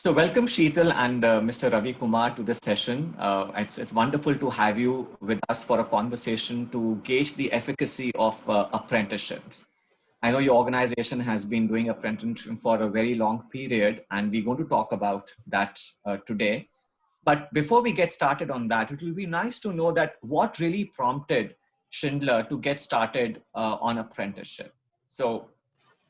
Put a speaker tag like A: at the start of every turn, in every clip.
A: So welcome Sheetal and Mr. Ravi Kumar to this session. It's wonderful to have you with us for a conversation to gauge the efficacy of apprenticeships. I know your organization has been doing apprenticeship for a very long period, and we're going to talk about that today. But before we get started on that, it will be nice to know that what really prompted Schindler to get started on apprenticeship. So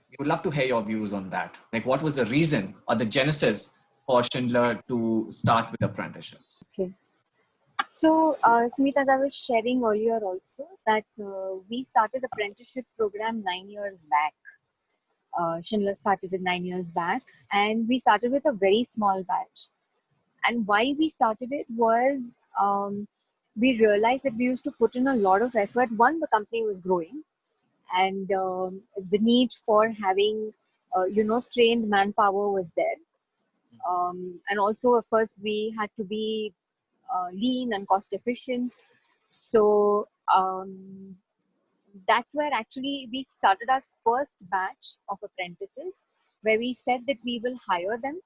A: we would love to hear your views on that. Like, what was the reason or the genesis for Schindler to start with apprenticeships?
B: Okay. So, Smita, as I was sharing earlier also that we started apprenticeship program 9 years back. Schindler started it 9 years back, and we started with a very small batch. And why we started it was we realized that we used to put in a lot of effort. One, the company was growing, and the need for having trained manpower was there. And also, of course, we had to be lean and cost efficient. So that's where actually we started our first batch of apprentices, where we said that we will hire them,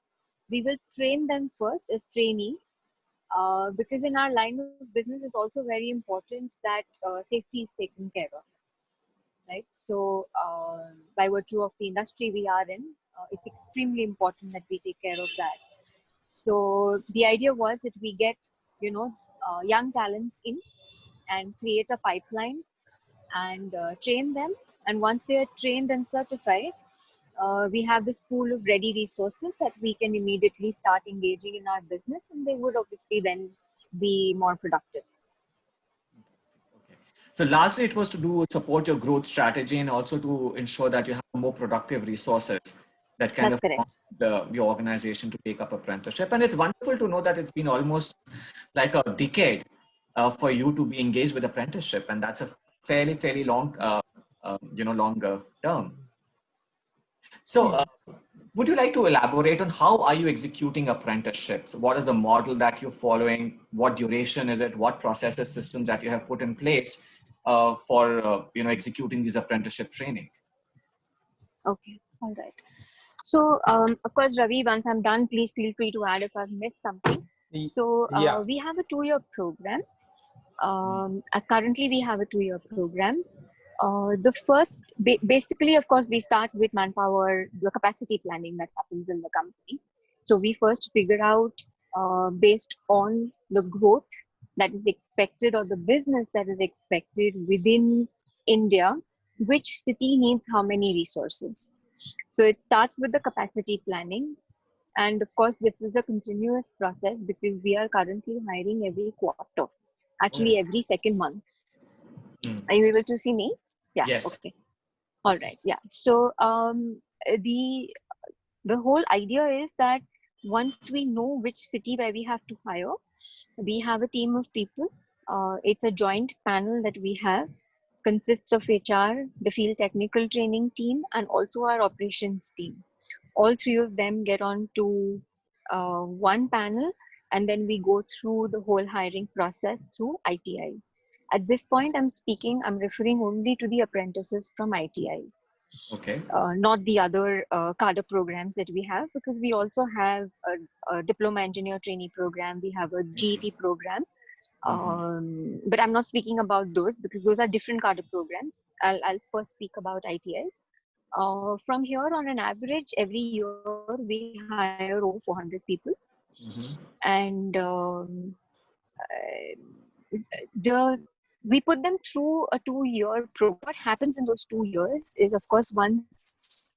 B: we will train them first as trainees, because in our line of business it's also very important that safety is taken care of, right? So by virtue of the industry we are in, it's extremely important that we take care of that. So the idea was that we get young talents in and create a pipeline and train them, and once they are trained and certified, we have this pool of ready resources that we can immediately start engaging in our business, and they would obviously then be more productive.
A: Okay. So largely it was to do support your growth strategy and also to ensure that you have more productive resources that kind
B: That's
A: of
B: correct.
A: your organization to take up apprenticeship. And it's wonderful to know that it's been almost like a decade for you to be engaged with apprenticeship, and that's a fairly long, longer term. So, would you like to elaborate on how are you executing apprenticeships? What is the model that you're following? What duration is it? What processes, systems that you have put in place for executing these apprenticeship training?
B: Okay, all right. So, of course, Ravi, once I'm done, please feel free to add if I've missed something. So,
C: Yeah.
B: we have a 2-year program. Currently, we have a 2-year program. The first, basically, of course, we start with manpower, the capacity planning that happens in the company. So we first figure out, based on the growth that is expected or the business that is expected within India, which city needs how many resources. So it starts with the capacity planning. And of course, this is a continuous process because we are currently hiring every quarter, actually every second month. Are you able to see me? Yeah.
A: Yes.
B: Okay. All right. Yeah. So the whole idea is that once we know which city where we have to hire, we have a team of people. It's a joint panel that we have, consists of HR, the field technical training team, and also our operations team. All three of them get on to one panel, and then we go through the whole hiring process through ITIs. At this point, I'm referring only to the apprentices from ITIs.
A: Okay.
B: Not the other cadre programs that we have, because we also have a diploma engineer trainee program. We have a GET program. But I'm not speaking about those because those are different cadre programs. I'll first speak about ITIs. From here, on an average, every year we hire over 400 people. And we put them through a 2-year program. What happens in those 2 years is, of course, once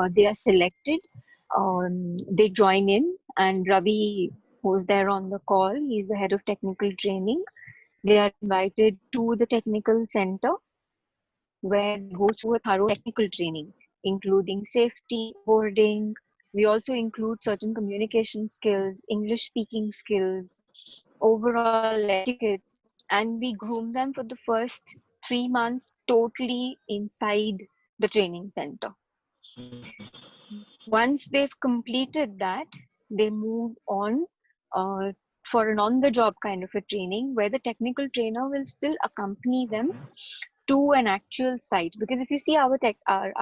B: they are selected, they join in, and Ravi, who's there on the call, he's the head of technical training. They are invited to the technical center where they go through a thorough technical training, including safety, boarding. We also include certain communication skills, English speaking skills, overall etiquettes, and we groom them for the first 3 months totally inside the training center. Once they've completed that, they move on for an on-the-job kind of a training where the technical trainer will still accompany them to an actual site. Because if you see our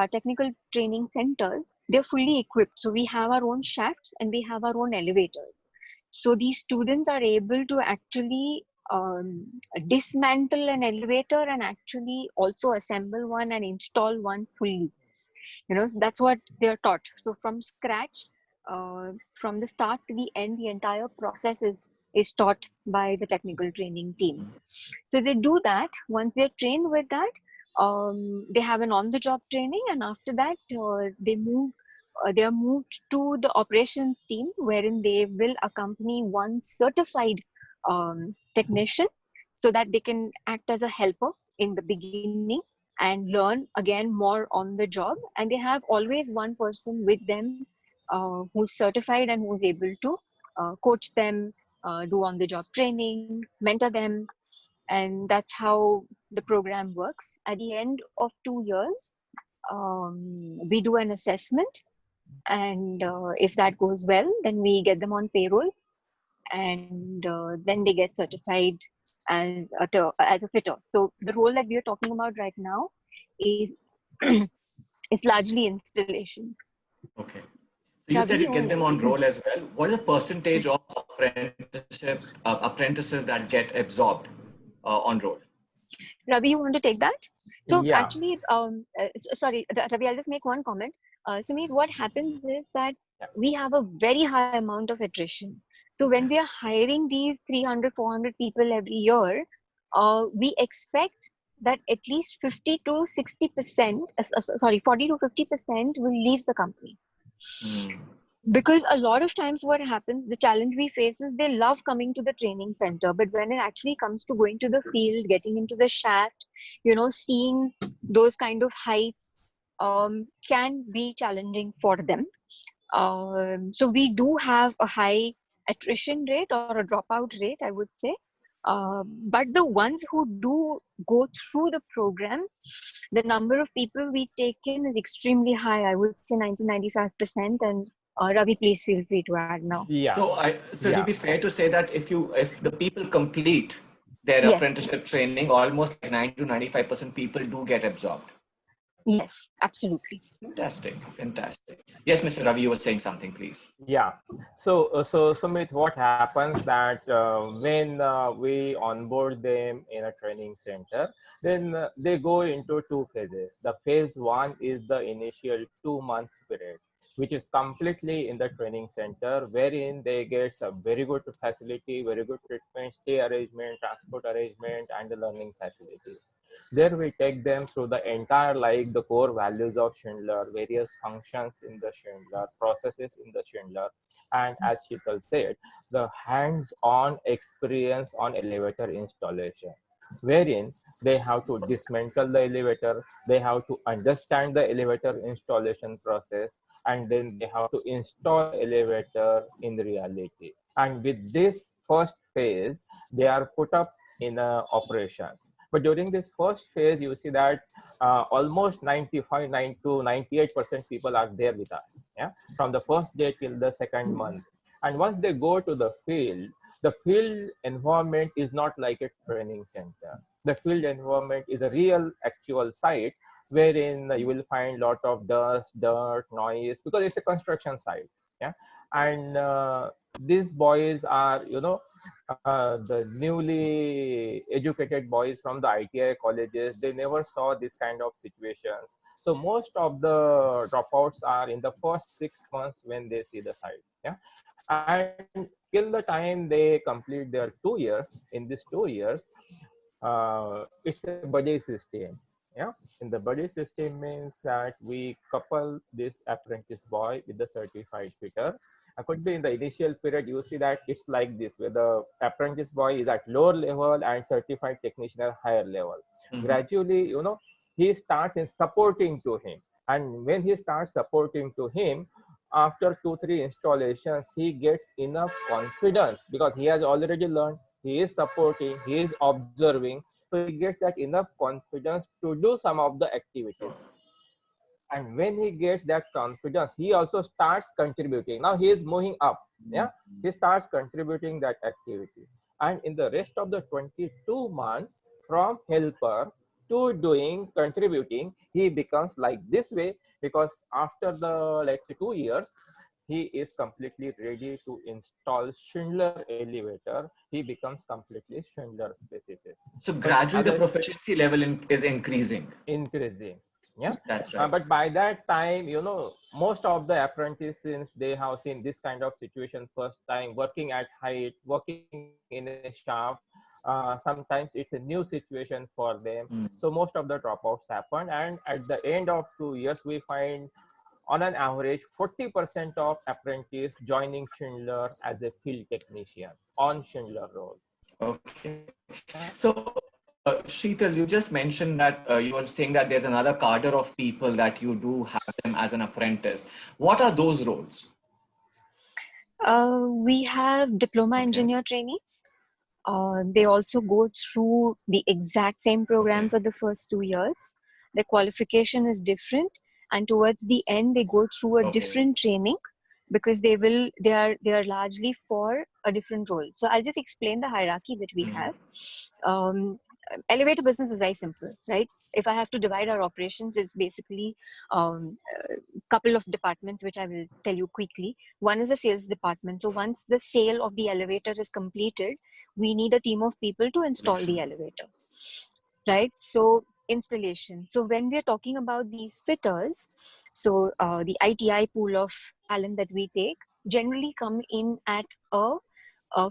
B: technical training centers, they're fully equipped. So we have our own shafts and we have our own elevators. So these students are able to actually dismantle an elevator and actually also assemble one and install one fully. So that's what they're taught. So from scratch, from the start to the end, the entire process is taught by the technical training team. So they do that. Once they're trained with that, they have an on-the-job training, and after that, they are moved to the operations team, wherein they will accompany one certified technician, so that they can act as a helper in the beginning and learn again more on the job. And they have always one person with them who's certified and who's able to coach them, do on the job training, mentor them. And that's how the program works. At the end of 2 years, we do an assessment, and if that goes well, then we get them on payroll, and then they get certified as a fitter. So the role that we are talking about right now is is largely installation.
A: Okay. So you said you get them on roll as well. What is the percentage of apprentices that get absorbed on roll?
B: Ravi, you want to take that? So
C: Yeah.
B: actually, sorry, Ravi, I'll just make one comment. Sumit, what happens is that we have a very high amount of attrition. So when we are hiring these 300, 400 people every year, we expect that at least 50 to 60%, 40 to 50% will leave the company. Because a lot of times what happens, the challenge we face is they love coming to the training center, but when it actually comes to going to the field, getting into the shaft, seeing those kind of heights can be challenging for them. So we do have a high attrition rate or a dropout rate, I would say. But the ones who do go through the program, the number of people we take in is extremely high. I would say 90-95%. And Ravi, please feel free to add now.
C: Yeah.
A: So it'll be fair to say that if the people complete their apprenticeship training, almost like 90-95% people do get absorbed.
B: Yes, absolutely.
A: Fantastic. Yes, Mr. Ravi, you were saying something, please.
C: Yeah. So Sumit, what happens that when we onboard them in a training center, then they go into two phases. The phase one is the initial 2 months period, which is completely in the training center, wherein they get a very good facility, very good treatment, stay arrangement, transport arrangement, and the learning facility. There we take them through the entire, like the core values of Schindler, various functions in the Schindler, processes in the Schindler, and as Sheetal said, the hands-on experience on elevator installation, wherein they have to dismantle the elevator, they have to understand the elevator installation process, and then they have to install elevator in reality. And with this first phase, they are put up in operations. But during this first phase, you see that almost 95 to 98% people are there with us, from the first day till the second month. And once they go to the field environment is not like a training center. The field environment is a real actual site wherein you will find a lot of dust, dirt, noise, because it's a construction site. And these boys are, the newly educated boys from the ITI colleges. They never saw this kind of situations. So most of the dropouts are in the first 6 months when they see the site. And till the time they complete their 2 years, in these 2 years, it's a buddy system. In the buddy system means that we couple this apprentice boy with the certified fitter. I could be in the initial period, you see that it's like this, where the apprentice boy is at lower level and certified technician at higher level. Gradually, he starts in supporting to him. And when he starts supporting to him, after 2-3 installations, he gets enough confidence because he has already learned, he is supporting, he is observing. So he gets that enough confidence to do some of the activities. And when he gets that confidence, he also starts contributing. Now he is moving up. He starts contributing that activity. And in the rest of the 22 months, from helper to doing contributing, he becomes like this way, because after the, let's say, 2 years, he is completely ready to install Schindler elevator. He becomes completely Schindler specific.
A: So
C: But
A: gradually the
C: others
A: proficiency level is increasing.
C: increasing. Yeah.
A: That's right.
C: But by that time, most of the apprentices, they have seen this kind of situation first time, working at height, working in a shaft. Sometimes it's a new situation for them. So most of the dropouts happen. And at the end of 2 years, we find on an average 40% of apprentices joining Schindler as a field technician on Schindler role.
A: Okay. So, Sheetal, you just mentioned that you were saying that there's another cadre of people that you do have them as an apprentice. What are those roles?
B: We have diploma engineer trainees. They also go through the exact same program for the first 2 years. The qualification is different, and towards the end, they go through a different training because they are largely for a different role. So I'll just explain the hierarchy that we have. Elevator business is very simple, right? If I have to divide our operations, it's basically a couple of departments, which I will tell you quickly. One is the sales department. So once the sale of the elevator is completed, we need a team of people to install the elevator, right? So installation. So when we're talking about these fitters, so the ITI pool of talent that we take generally come in at a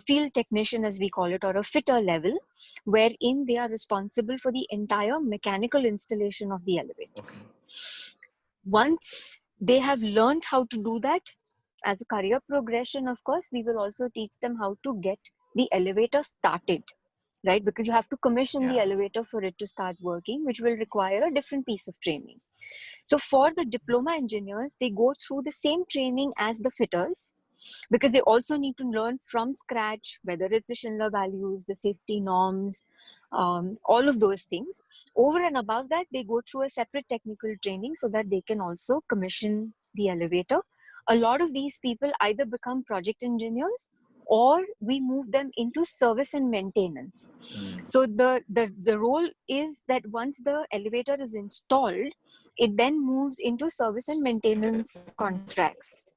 B: field technician, as we call it, or a fitter level, wherein they are responsible for the entire mechanical installation of the elevator. Once they have learned how to do that, as a career progression, of course, we will also teach them how to get the elevator started, right? Because you have to commission the elevator for it to start working, which will require a different piece of training. So for the diploma engineers, they go through the same training as the fitters, because they also need to learn from scratch, whether it's the Schindler values, the safety norms, all of those things. Over and above that, they go through a separate technical training so that they can also commission the elevator. A lot of these people either become project engineers or we move them into service and maintenance. So the role is that once the elevator is installed, it then moves into service and maintenance contracts.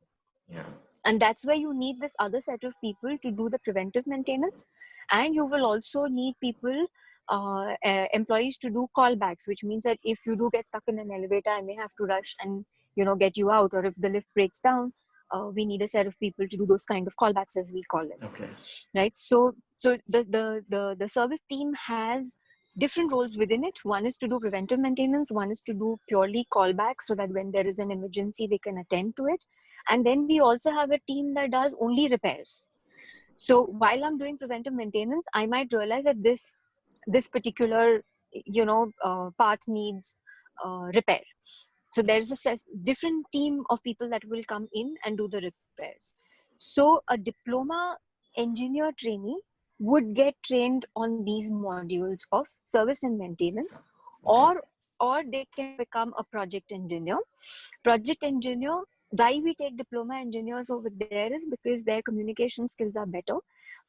B: And that's where you need this other set of people to do the preventive maintenance. And you will also need people, employees, to do callbacks, which means that if you do get stuck in an elevator, I may have to rush and get you out, or if the lift breaks down, we need a set of people to do those kind of callbacks, as we call it. Right? So the service team has different roles within it. One is to do preventive maintenance, one is to do purely callbacks, so that when there is an emergency, they can attend to it. And then we also have a team that does only repairs. So while I'm doing preventive maintenance, I might realize that this particular part needs repair. So there's a different team of people that will come in and do the repairs. So a diploma engineer trainee would get trained on these modules of service and maintenance, or they can become a project engineer. Project engineer, why we take diploma engineers over there is because their communication skills are better.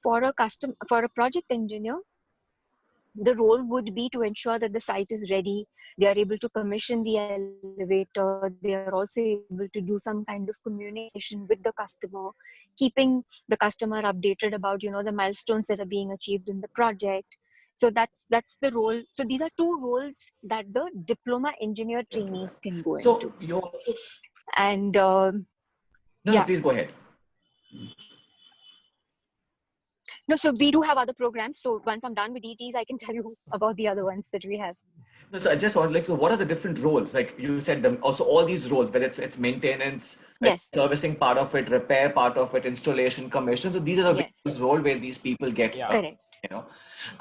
B: For a project engineer, the role would be to ensure that the site is ready. They are able to commission the elevator. They are also able to do some kind of communication with the customer, keeping the customer updated about, the milestones that are being achieved in the project. So that's the role. So these are two roles that the diploma engineer trainees can go into. And
A: please go ahead.
B: No, so we do have other programs. So once I'm done with ETs, I can tell you about the other ones that we have.
A: No, so I just want so what are the different roles? Like you said, also all these roles, whether it's maintenance, servicing part of it, repair part of it, installation, commission. So these are the roles where these people get,
B: correct.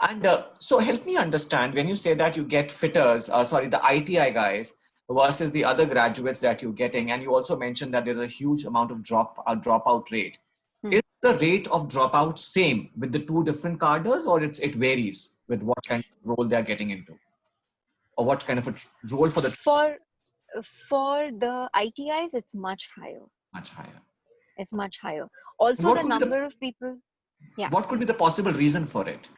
A: And so help me understand, when you say that you get fitters, the ITI guys versus the other graduates that you're getting, and you also mentioned that there's a huge amount of dropout rate. Is the rate of dropout same with the two different cadres, or it varies with what kind of role they're getting into, or what kind of a role for the
B: ITIs? It's much higher. It's much higher. Also,
A: what
B: the number of people. Yeah.
A: What could be the possible reason for it?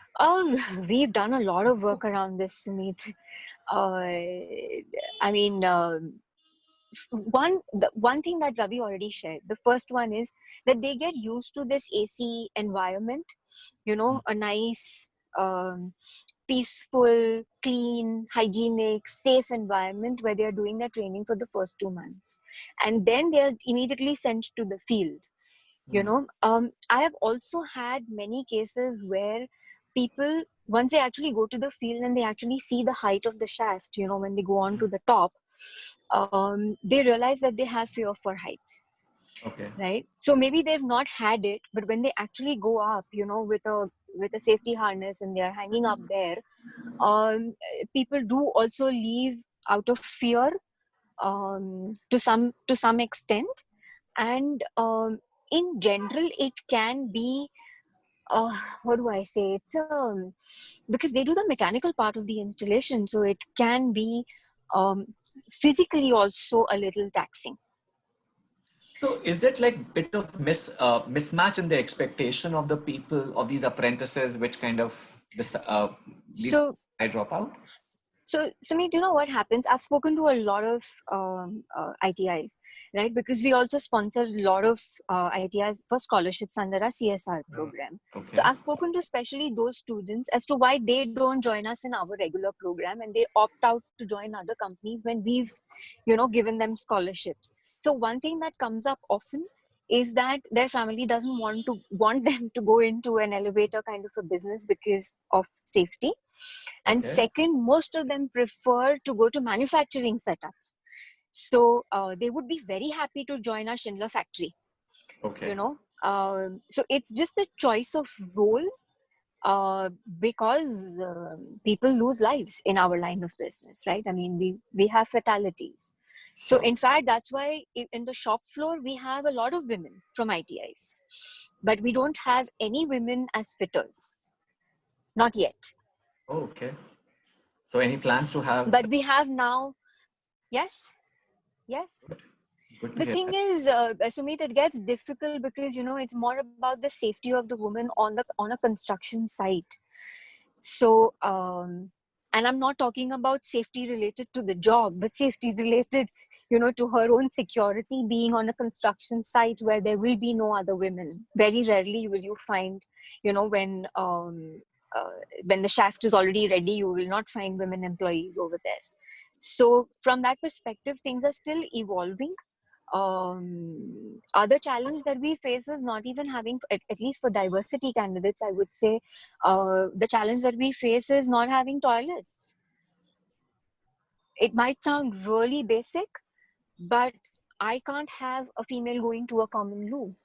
B: We've done a lot of work around this, Sumit. I mean, the one thing that Ravi already shared. The first one is that they get used to this AC environment. A nice, um, peaceful, clean, hygienic, safe environment where they are doing their training for the first 2 months, and then they are immediately sent to the field. I have also had many cases where people, once they actually go to the field and they actually see the height of the shaft, when they go on to the top, they realize that they have fear for heights,
A: Okay.
B: right? So maybe they've not had it, but when they actually go up, with a safety harness and they are hanging up there, people do also leave out of fear, to some extent. And in general it can be, what do I say, it's because they do the mechanical part of the installation, so it can be um, physically also a little taxing.
A: So is it like bit of mismatch in the expectation of the people of these apprentices, which kind of leads
B: So
A: I drop out?
B: Sumit, you know what happens? I've spoken to a lot of ITIs, right? Because we also sponsor a lot of ITIs for scholarships under our CSR program. So
A: Okay.
B: I've spoken to especially those students as to why they don't join us in our regular program and they opt out to join other companies when we've, given them scholarships. So one thing that comes up often is that their family doesn't want them to go into an elevator kind of a business because of safety. And
A: Okay.
B: second, most of them prefer to go to manufacturing setups. So they would be very happy to join our Schindler factory,
A: Okay.
B: So it's just a choice of role, because people lose lives in our line of business, right? I mean, we have fatalities. So
A: Sure.
B: in fact, that's why in the shop floor, we have a lot of women from ITIs, but we don't have any women as fitters. Not yet.
A: Oh, okay. So any plans to have?
B: But we have now. Yes. Yes.
A: Good. Good to
B: The
A: hear
B: thing
A: that.
B: is, Sumit, it gets difficult because it's more about the safety of the woman on a construction site. So, and I'm not talking about safety related to the job, but safety related, to her own security, being on a construction site where there will be no other women. Very rarely will you find, uh, when the shaft is already ready, you will not find women employees over there. So from that perspective, things are still evolving. Other challenge that we face is not even having, at least for diversity candidates, I would say, the challenge that we face is not having toilets. It might sound really basic, but I can't have a female going to a common loo.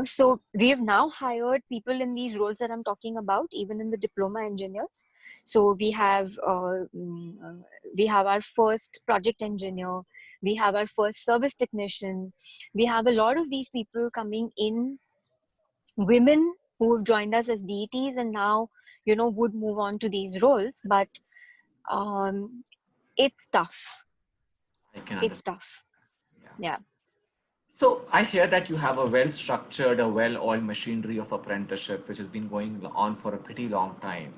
B: So we have now hired people in these roles that I'm talking about, even in the diploma engineers. So we have our first project engineer, we have our first service technician, we have a lot of these people coming in, women who have joined us as DETs and now would move on to these roles. But um, it's tough.
A: I can
B: It's
A: understand.
B: tough.
A: Yeah.
B: Yeah.
A: So I hear that you have a well-structured, a well-oiled machinery of apprenticeship, which has been going on for a pretty long time.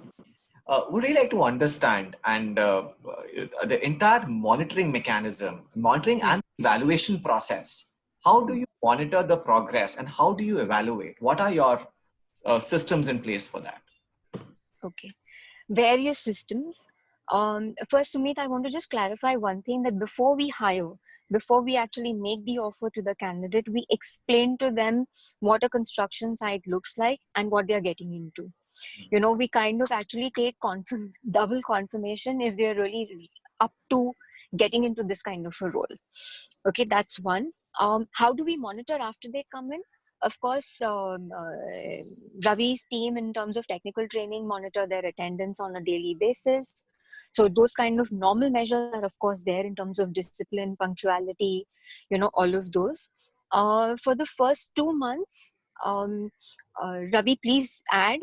A: Would really like to understand and the entire monitoring
B: Hmm.
A: and evaluation process. How do you monitor the progress and how do you evaluate? What are your systems in place for that?
B: Okay. Various systems. First, Sumit, I want to just clarify one thing, that before we actually make the offer to the candidate, we explain to them what a construction site looks like and what they're getting into. We kind of actually take double confirmation if they're really up to getting into this kind of a role. Okay, that's one. How do we monitor after they come in? Of course, Ravi's team, in terms of technical training, monitor their attendance on a daily basis. So those kind of normal measures are, of course, there in terms of discipline, punctuality, all of those. For the first 2 months, Ravi, please add,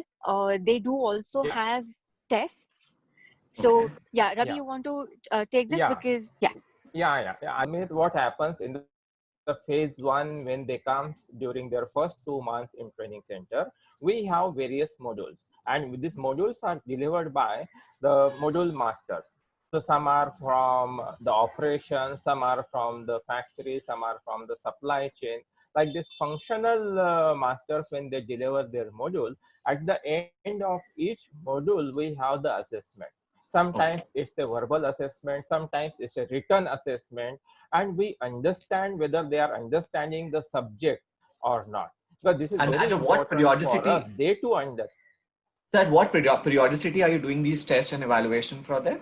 B: they do also
C: Yeah.
B: have tests.
A: Okay.
B: So yeah, Ravi,
C: Yeah.
B: you want to take this?
C: Yeah.
B: Because yeah.
C: Yeah. I mean, what happens in the phase one when they comes during their first 2 months in training center, we have various modules. And these modules are delivered by the module masters. So some are from the operations, some are from the factory, some are from the supply chain. Like this functional masters, when they deliver their module, at the end of each module, we have the assessment.
A: Okay.
C: Sometimes it's a verbal assessment, sometimes it's a written assessment, and we understand whether they are understanding the subject or not. So this is
A: And
C: very
A: at what
C: important for us,
A: periodicity?
C: they to understand.
A: So at what periodicity are you doing these tests and evaluation for them?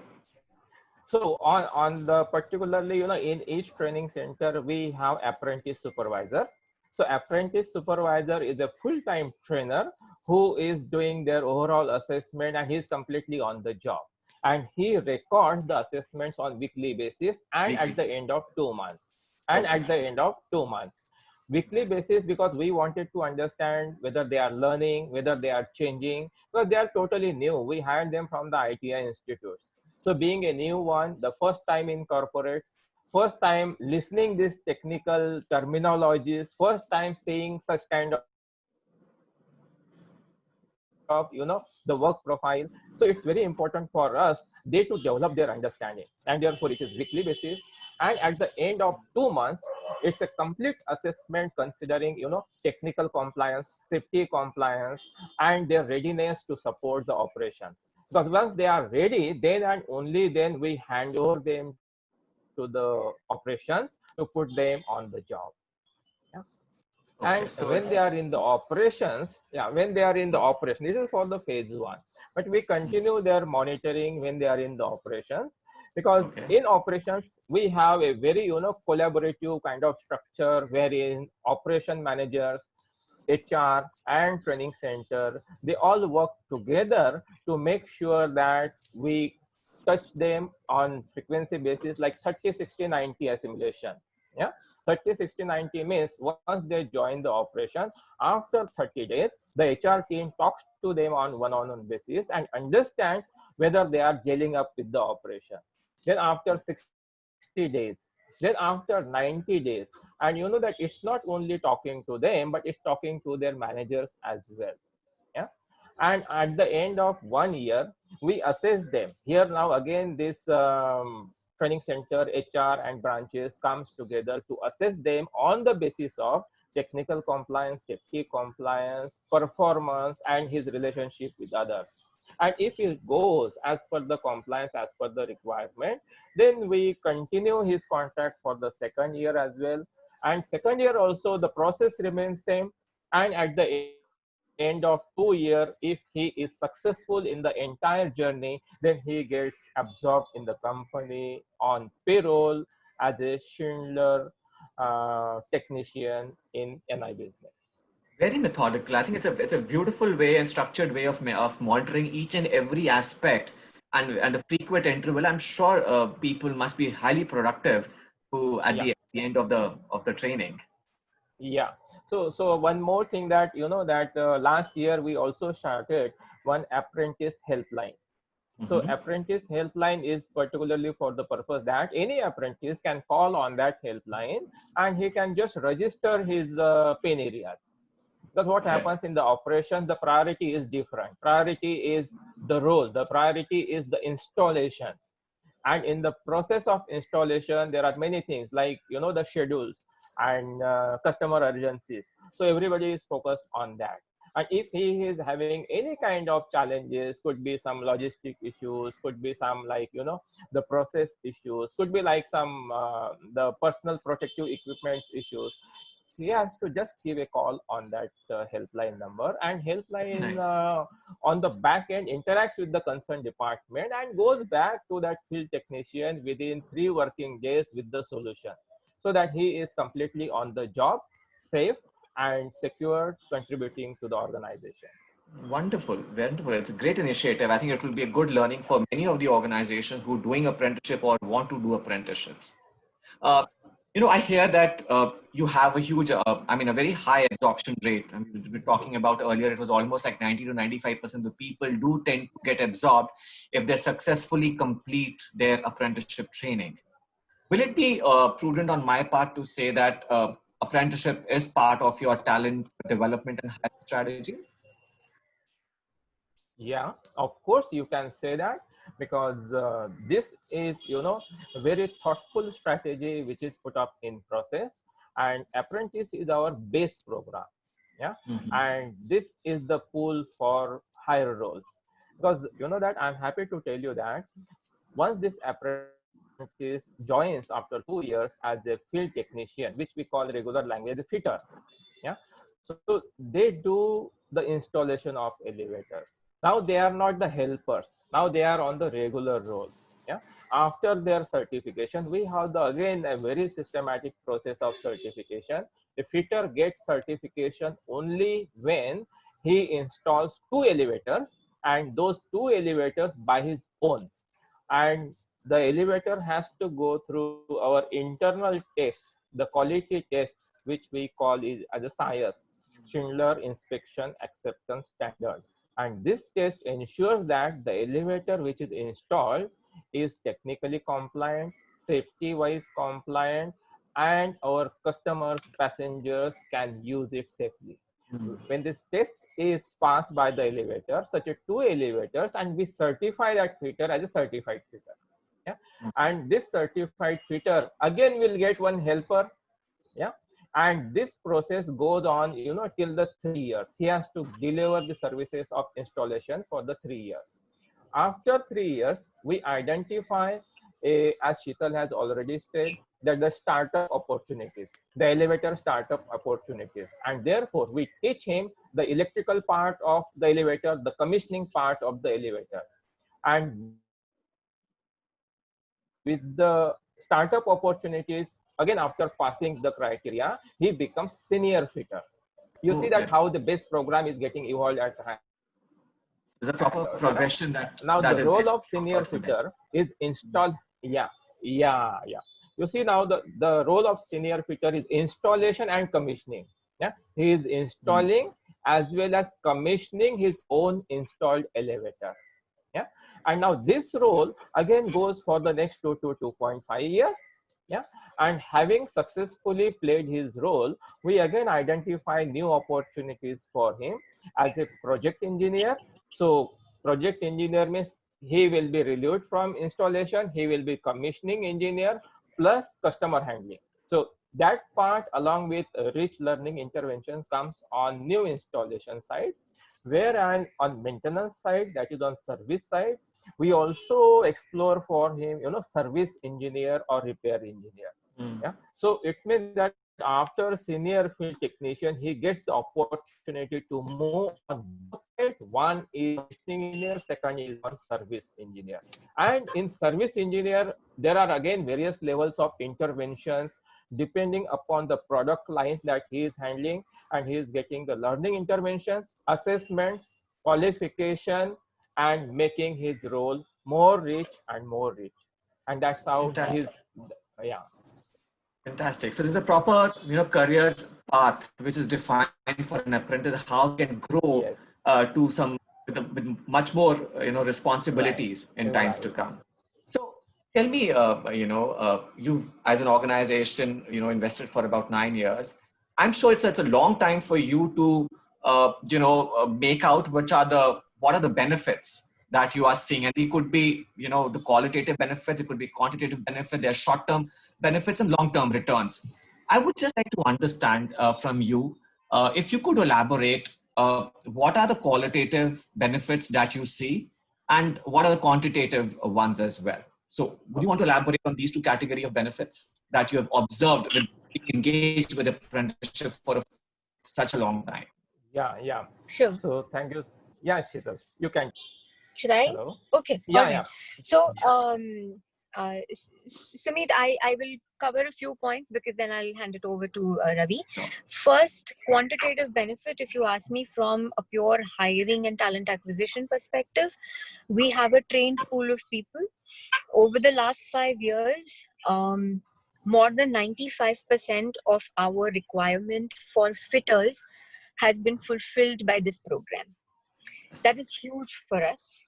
C: So on the particularly, in each training center, we have apprentice supervisor. So apprentice supervisor is a full-time trainer who is doing their overall assessment, and he's completely on the job. And he records the assessments on weekly basis and
A: Weekly.
C: at the end of 2 months. And
A: Okay.
C: at the end of 2 months. Weekly basis, because we wanted to understand whether they are learning, whether they are changing, because they are totally new. We hired them from the ITI institutes. So being a new one, the first time in corporates, first time listening this technical terminologies, first time seeing such kind of, the work profile. So it's very important for us, they to develop their understanding. And therefore it is weekly basis. And at the end of 2 months, it's a complete assessment considering, technical compliance, safety compliance, and their readiness to support the operations. Because once they are ready, then and only then we hand over them to the operations to put them on the job. Yeah. And
A: Okay. So
C: when they
A: it's
C: are in the operations, when they are in the operation, this is for the phase one. But we continue their monitoring when they are in the operations, because
A: okay.
C: in operations we have a very collaborative kind of structure wherein operation managers, HR, and training center, they all work together to make sure that we touch them on frequency basis, like 30, 60, 90 assimilation. Yeah, 30, 60, 90 means once they join the operation, after 30 days, the HR team talks to them on one-on-one basis and understands whether they are gelling up with the operation. Then after 60 days, then after 90 days, and that it's not only talking to them, but it's talking to their managers as well. Yeah. And at the end of 1 year, we assess them. Here now again, this training center, HR, and branches comes together to assess them on the basis of technical compliance, safety compliance, performance, and his relationship with others. And if it goes as per the compliance, as per the requirement, then we continue his contract for the second year as well. And second year also, the process remains same. And at the end of 2 years, if he is successful in the entire journey, then he gets absorbed in the company on payroll as a Schindler technician in NI business.
A: Very methodical. I think it's a beautiful way and structured way of monitoring each and every aspect and a frequent interval. I'm sure people must be highly productive who at
C: Yeah.
A: the end of the training.
C: Yeah. So one more thing that that last year we also started one apprentice helpline. So
A: Hmm.
C: apprentice helpline is particularly for the purpose that any apprentice can call on that helpline and he can just register his pain areas. Because what
A: Okay.
C: happens in the operation, the priority is different. Priority is the role. The priority is the installation. And in the process of installation, there are many things like the schedules and customer urgencies. So everybody is focused on that. And if he is having any kind of challenges, could be some logistic issues, could be some like the process issues, could be like some the personal protective equipments issues, he has to just give a call on that helpline number, and
A: Very
C: helpline
A: nice.
C: on the back end interacts with the concerned department and goes back to that field technician within 3 working days with the solution, so that he is completely on the job, safe and secure, contributing to the organization.
A: Wonderful, wonderful. It's a great initiative. I think it will be a good learning for many of the organizations who are doing apprenticeship or want to do apprenticeships. Uh, I hear that you have a huge, a very high adoption rate. I mean, we were talking about earlier, it was almost like 90 to 95% of people do tend to get absorbed if they successfully complete their apprenticeship training. Will it be prudent on my part to say that apprenticeship is part of your talent development and hiring strategy?
C: Yeah, of course you can say that, because this is, a very thoughtful strategy which is put up in process, and apprentice is our base program. Yeah,
A: Mhm.
C: and this is the pool for higher roles, because that I'm happy to tell you that once this apprentice joins after 2 years as a field technician, which we call regular language a fitter. Yeah, so they do the installation of elevators. Now they are not the helpers, now they are on the regular role. Yeah, after their certification we have the again a very systematic process of certification. A fitter gets certification only when he installs 2 elevators, and those 2 elevators by his own. And the elevator has to go through our internal test, the quality test, which we call is as a SIAS, Schindler Inspection Acceptance Standard. And this test ensures that the elevator which is installed is technically compliant, safety wise compliant, and our customers, passengers can use it safely.
A: Mhm.
C: When this test is passed by the elevator, such a 2 elevators, and we certify that fitter as a certified fitter. Yeah, and this certified fitter again will get one helper. Yeah, and this process goes on, till the 3 years. He has to deliver the services of installation for the 3 years. After 3 years, we identify, as Sheetal has already said, that the startup opportunities, the elevator startup opportunities, and therefore we teach him the electrical part of the elevator, the commissioning part of the elevator. And with the startup opportunities, again after passing the criteria, he becomes senior fitter. You
A: Oh,
C: see
A: okay.
C: that how the base program is getting evolved at
A: There's a proper
C: now.
A: progression
C: Now
A: that
C: the
A: is
C: role
A: getting
C: of senior
A: taught to them.
C: fitter is install. Yeah, yeah. You see now the role of senior fitter is installation and commissioning. Yeah, he is
A: Mm.
C: installing as well as commissioning his own installed elevator. Yeah, and now this role again goes for the next 2 to 2.5 years. Yeah, and having successfully played his role, we again identify new opportunities for him as a project engineer. So project engineer means he will be relieved from installation, he will be commissioning engineer plus customer handling. So that part along with rich learning interventions comes on new installation sites, whereas on maintenance side, that is on service side, we also explore for him, service engineer or repair engineer.
A: Mm.
C: Yeah, so it means that after senior field technician, he gets the opportunity to move on both sides. One is commissioning engineer, second is on service engineer. And in service engineer, there are again various levels of interventions depending upon the product lines that he is handling, and he is getting the learning interventions, assessments, qualification, and making his role more rich and more rich. And that's how his,
A: Fantastic.
C: yeah.
A: Fantastic. So there's a proper, career path which is defined for an apprentice, how he can grow
C: Yes,
A: to some with much more,
C: right,
A: responsibilities in times to
C: right.
A: come. So tell me, you as an organization, invested for about 9 years. I'm sure it's such a long time for you to, make out what are the benefits that you are seeing, and it could be, the qualitative benefits, it could be quantitative benefit. There are short-term benefits and long-term returns. I would just like to understand from you, if you could elaborate, what are the qualitative benefits that you see, and what are the quantitative ones as well? So, would you want to elaborate on these two categories of benefits that you have observed with being engaged with apprenticeship for such a long time?
C: Yeah.
B: Sure.
C: So thank you. Yeah, Sheetal, you can.
B: Should I?
C: Hello.
B: Okay, all
C: Yeah,
B: right.
C: yeah.
B: So, Sumit, I will cover a few points because then I'll hand it over to Ravi.
A: Sure.
B: First, quantitative benefit, if you ask me from a pure hiring and talent acquisition perspective, we have a trained pool of people. Over the last 5 years, more than 95% of our requirement for fitters has been fulfilled by this program. That is huge for us.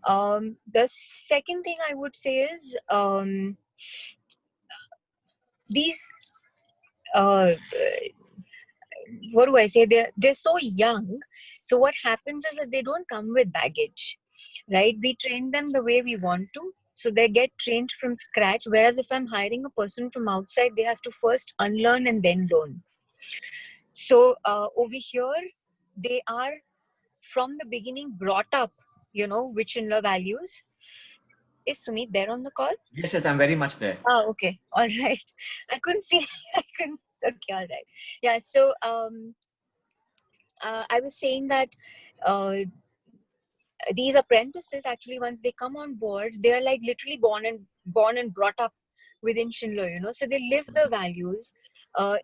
B: The second thing I would say is these what do I say? They're so young So what happens is that they don't come with baggage, right? We train them the way we want to. So they get trained from scratch. Whereas if I'm hiring a person from outside, they have to first unlearn and then learn. So over here, they are from the beginning brought up, with Schindler values. Is Sumit there on the call?
A: Yes, yes, I'm very much there.
B: Oh, okay. All right. I couldn't see. Okay, all right. Yeah. So I was saying that uh, these apprentices, actually, once they come on board, they are like literally born and brought up within Schindler. So they live the values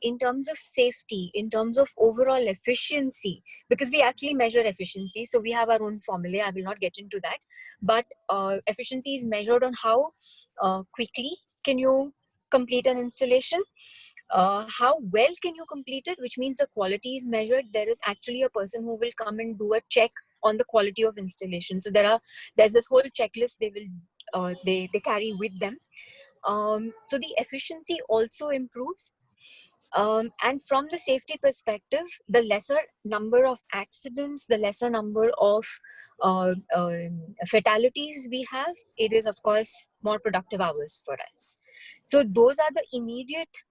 B: in terms of safety, in terms of overall efficiency, because we actually measure efficiency. So we have our own formula. I will not get into that, but efficiency is measured on how quickly can you complete an installation, how well can you complete it, which means the quality is measured. There is actually a person who will come and do a check on the quality of installation. So there's this whole checklist they carry with them. So the efficiency also improves. And from the safety perspective, the lesser number of accidents, the lesser number of fatalities we have, it is of course more productive hours for us. So those are the immediate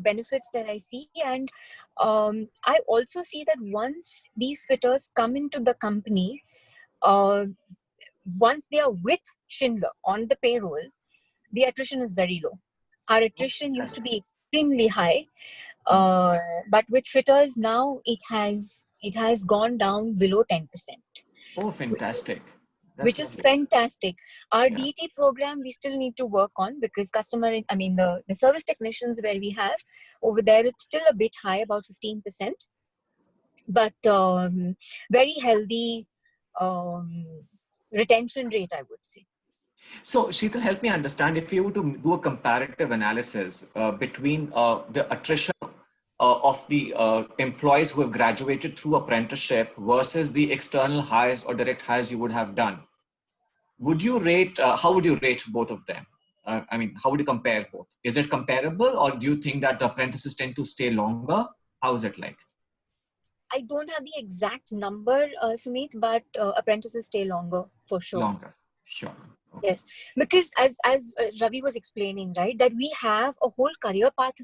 B: benefits that I see. And I also see that once these fitters come into the company, once they are with Schindler on the payroll, the attrition is very low. Our attrition used to be extremely high, but with fitters now it has gone down below 10%.
A: Oh, fantastic.
B: Which
A: That's
B: is
A: lovely.
B: fantastic. Our
A: Yeah.
B: DT program we still need to work on, because the service technicians where we have over there, it's still a bit high, about 15%, but very healthy retention rate, I would say.
A: So, Sheetal, help me understand, if you were to do a comparative analysis between the attrition of the employees who have graduated through apprenticeship versus the external hires or direct hires you would have done, how would you rate both of them? How would you compare both? Is it comparable, or do you think that the apprentices tend to stay longer? How is it like?
B: I don't have the exact number, Sumit, but apprentices stay longer for sure.
A: Longer, sure. Okay.
B: Yes, because as Ravi was explaining, right, that we have a whole career path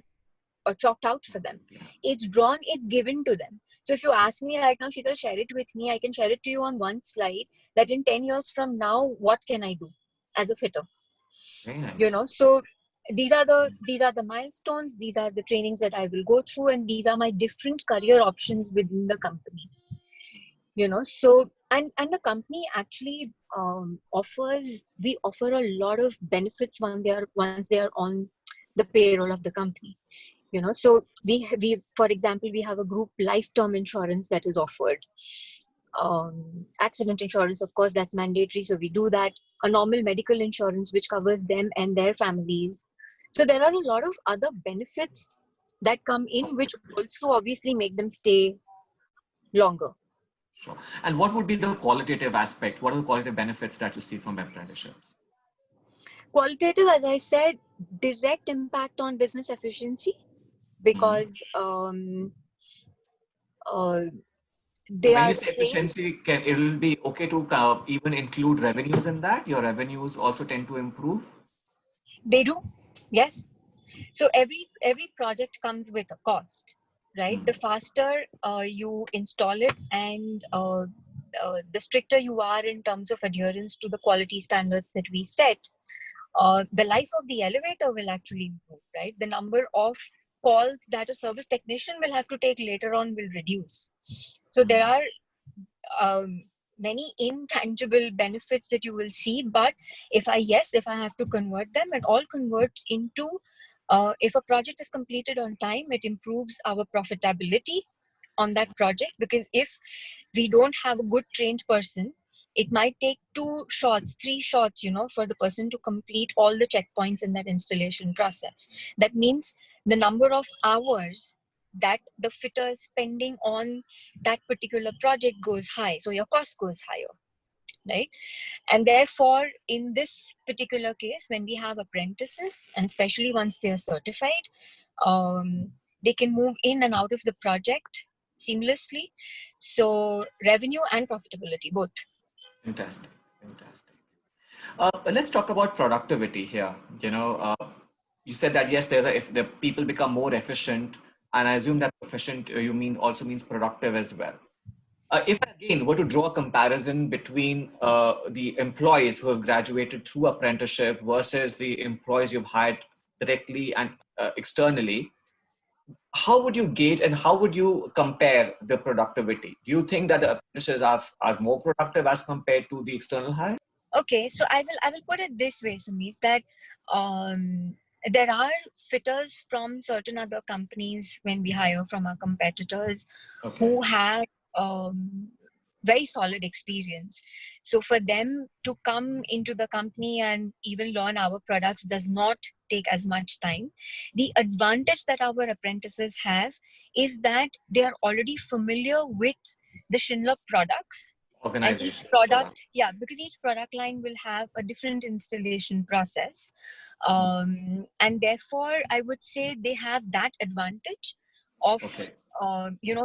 B: chalked out for them.
A: Yeah.
B: It's drawn, it's given to them. So if you ask me right now, Sheetal, share it with me. I can share it to you on one slide, that in 10 years from now, what can I do as a fitter?
A: Very nice.
B: So these are the milestones, these are the trainings that I will go through, and these are my different career options within the company. So and the company actually we offer a lot of benefits once they are on the payroll of the company. So we for example, we have a group life term insurance that is offered. Accident insurance, of course, that's mandatory, so we do that. A normal medical insurance which covers them and their families. So there are a lot of other benefits that come in, which also obviously make them stay longer.
A: Sure. And what would be the qualitative aspects? What are the qualitative benefits that you see from apprenticeships?
B: Qualitative, as I said, direct impact on business efficiency, because they
A: When
B: are
A: you say
B: trained.
A: efficiency, it will be okay to even include revenues in that? Your revenues also tend to improve?
B: They do, yes. So every project comes with a cost, right? The faster you install it, and the stricter you are in terms of adherence to the quality standards that we set, the life of the elevator will actually improve, right? The number of calls that a service technician will have to take later on will reduce. So there are many intangible benefits that you will see, but if I have to convert them, it all converts into if a project is completed on time, it improves our profitability on that project, because if we don't have a good trained person, it might take 2 shots, 3 shots, for the person to complete all the checkpoints in that installation process. That means the number of hours that the fitter is spending on that particular project goes high. So your cost goes higher, right? And therefore, in this particular case, when we have apprentices, and especially once they are certified, they can move in and out of the project seamlessly. So revenue and profitability, both.
A: Fantastic, fantastic. Let's talk about productivity here. You said that yes, if the people become more efficient, and I assume that efficient you mean also means productive as well. If I again were to draw a comparison between the employees who have graduated through apprenticeship versus the employees you've hired directly and externally, how would you gauge and how would you compare the productivity? Do you think that the apprentices are more productive as compared to the external hire?
B: Okay, so I will put it this way, Sumit, that um, there are fitters from certain other companies when we hire from our competitors
A: Okay.
B: who have very solid experience. So for them to come into the company and even learn our products does not take as much time. The advantage that our apprentices have is that they are already familiar with the Schindler products. And each
A: Organization.
B: product, yeah, because each product line will have a different installation process. And therefore, I would say they have that advantage of,
A: Okay.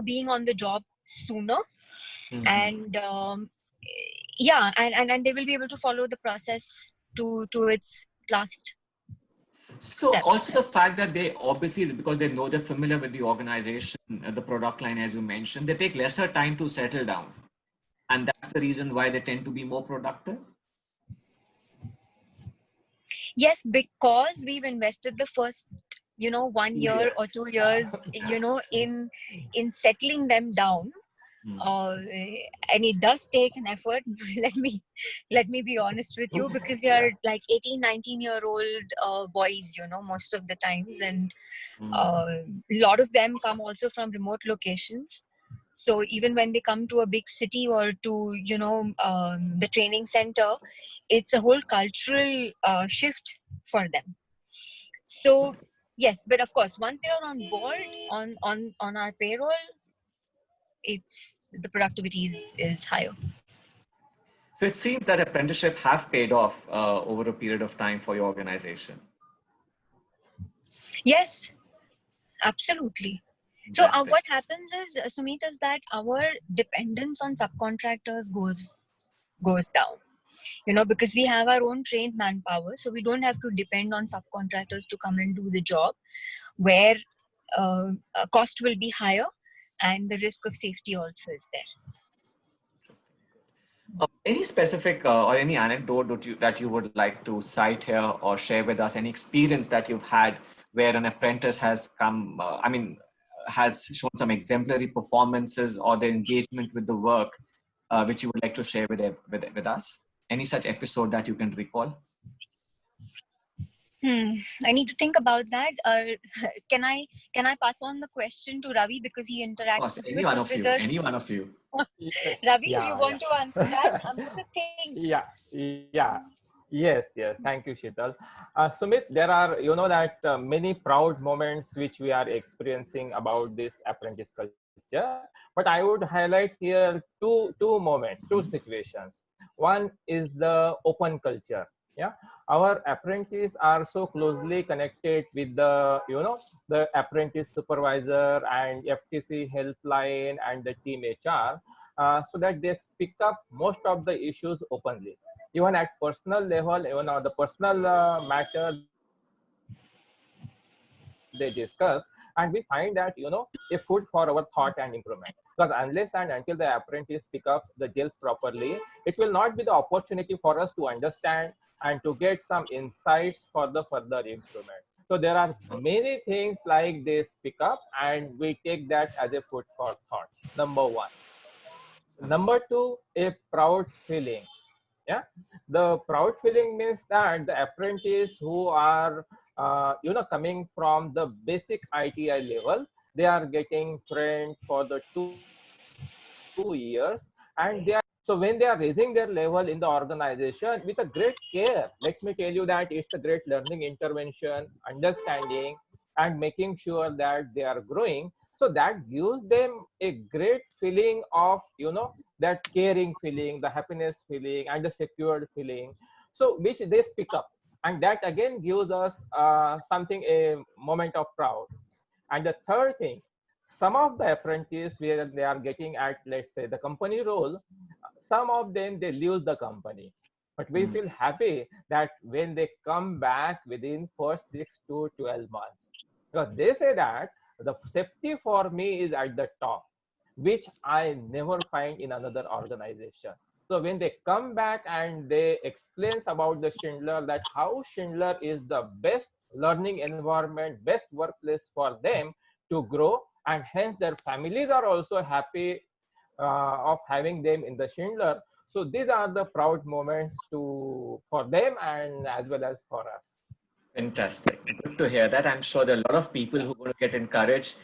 B: Being on the job sooner.
A: Mhm.
B: And yeah, and they will be able to follow the process to its last
A: So
B: step.
A: also the fact that they obviously, because they know they're familiar with the organization, the product line, as you mentioned, they take lesser time to settle down. And that's the reason why they tend to be more productive.
B: Yes, because we've invested the first 1 year
A: Yeah.
B: or 2 years in settling them down.
A: Hmm.
B: And it does take an effort. let me be honest with you, because they are like 18-19-year-old boys, most of the times, and a lot of them come also from remote locations. So even when they come to a big city or to the training center, it's a whole cultural shift for them. So yes, but of course, once they are on board on our payroll, it's the productivity is higher.
A: So it seems that apprenticeship have paid off over a period of time for your organization.
B: Yes, absolutely. So
A: That,
B: what happens is, Sumit, is that our dependence on subcontractors goes down. Because we have our own trained manpower, so we don't have to depend on subcontractors to come and do the job, where cost will be higher and the risk of safety also is there.
A: any specific or any anecdote that you would like to cite here or share with us? Any experience that you've had where an apprentice has come, has shown some exemplary performances or the engagement with the work, which you would like to share with us? Any such episode that you can recall?
B: I need to think about that. Can I pass on the question to Ravi, because he
A: Of
B: interacts
A: course, any one of
B: with
A: you,
B: us?
A: any one of you.
B: Ravi, you
C: Yeah,
B: want to answer that?
C: yeah.
B: I'm just think.
C: Yeah, yeah. Yes, yes. Thank you, Sheetal. Sumit, there are, that many proud moments which we are experiencing about this apprentice culture. But I would highlight here two moments, two situations. One is the open culture. Yeah, our apprentices are so closely connected with the apprentice supervisor and FTC helpline and the team HR, so that they speak up most of the issues openly, even at personal level, even on the personal matter they discuss. And we find that a food for our thought and improvement, because unless and until the apprentice picks up the gels properly, it will not be the opportunity for us to understand and to get some insights for the further improvement. So there are many things like this pick up, and we take that as a food for thought. Number one. Number two, a proud feeling. Yeah, the proud feeling means that the apprentice who are coming from the basic ITI level, they are getting trained for the 2 years, and they are, so when they are raising their level in the organization with a great care, let me tell you that it's a great learning intervention, understanding, and making sure that they are growing. So that gives them a great feeling of that caring feeling, the happiness feeling, and the secured feeling, so which they speak up, and that again gives us something, a moment of proud. And the third thing, some of the apprentices where they are getting at, let's say, the company role, some of them they leave the company. But we feel happy that when they come back within first 6 to 12 months, because they say that the safety for me is at the top, which I never find in another organization. So when they come back and they explains about the Schindler, that how Schindler is the best learning environment, best workplace for them to grow, and hence their families are also happy of having them in the Schindler. So these are the proud moments for them and as well as for us.
A: Fantastic. Good to hear that. I'm sure there are a lot of people who are going to get encouraged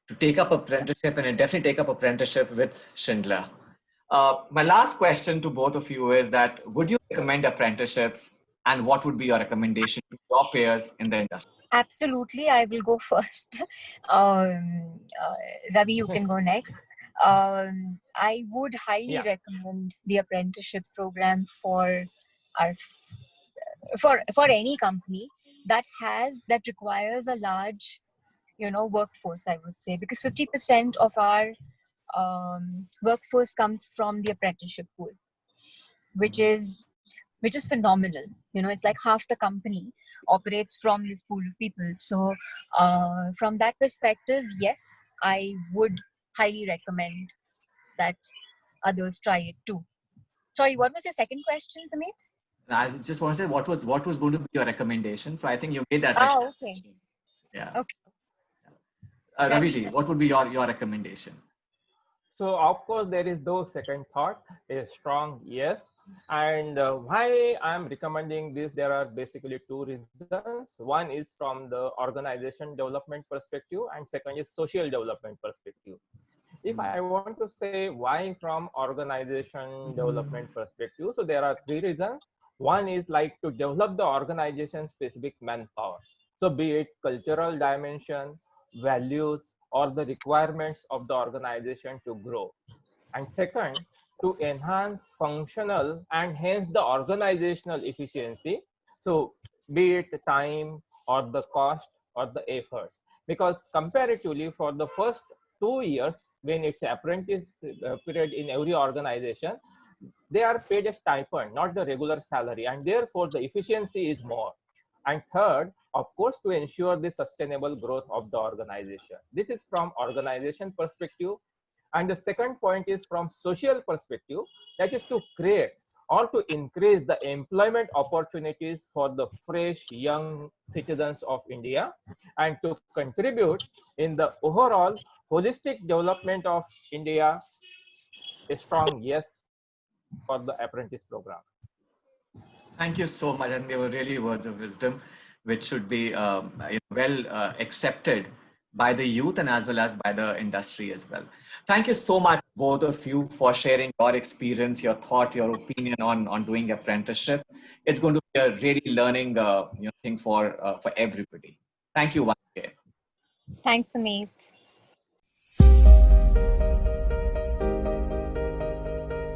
A: to take up apprenticeship and definitely take up apprenticeship with Schindler. My last question to both of you is that would you recommend apprenticeships and what would be your recommendation to your peers in the industry?
B: Absolutely, I will go first. Ravi, you can go next. I would highly recommend the apprenticeship program for our for any company that requires a large workforce, I would say, because 50% of our workforce comes from the apprenticeship pool, which is phenomenal. It's like half the company operates from this pool of people. So from that perspective, yes, I would highly recommend that others try it too. Sorry, what was your second question, Samit?
A: I just want to say what was going to be your recommendation. So I think you made that
B: Okay.
A: recommendation. Yeah.
B: Okay.
A: Raviji, what would be your recommendation?
C: So of course there is no second thought, a strong yes. And why I'm recommending this, there are basically two reasons. One is from the organization development perspective, and second is social development perspective. If I want to say why from organization development perspective, so there are three reasons. One is like to develop the organization specific manpower. So be it cultural dimension, values, or the requirements of the organization to grow. And second, to enhance functional and hence the organizational efficiency. So be it the time or the cost or the efforts. Because comparatively for the first 2 years, when it's apprentice period in every organization, they are paid a stipend, not the regular salary, and therefore the efficiency is more. And third, of course, to ensure the sustainable growth of the organization. This is from organization perspective. And the second point is from social perspective, that is to create or to increase the employment opportunities for the fresh young citizens of India and to contribute in the overall holistic development of India. A strong yes for the apprentice program.
A: Thank you so much. And they were really words of wisdom, which should be well accepted by the youth and as well as by the industry as well. Thank you so much, both of you, for sharing your experience, your thought, your opinion on doing apprenticeship. It's going to be a really learning thing for everybody. Thank you once again.
B: Thanks, Samit.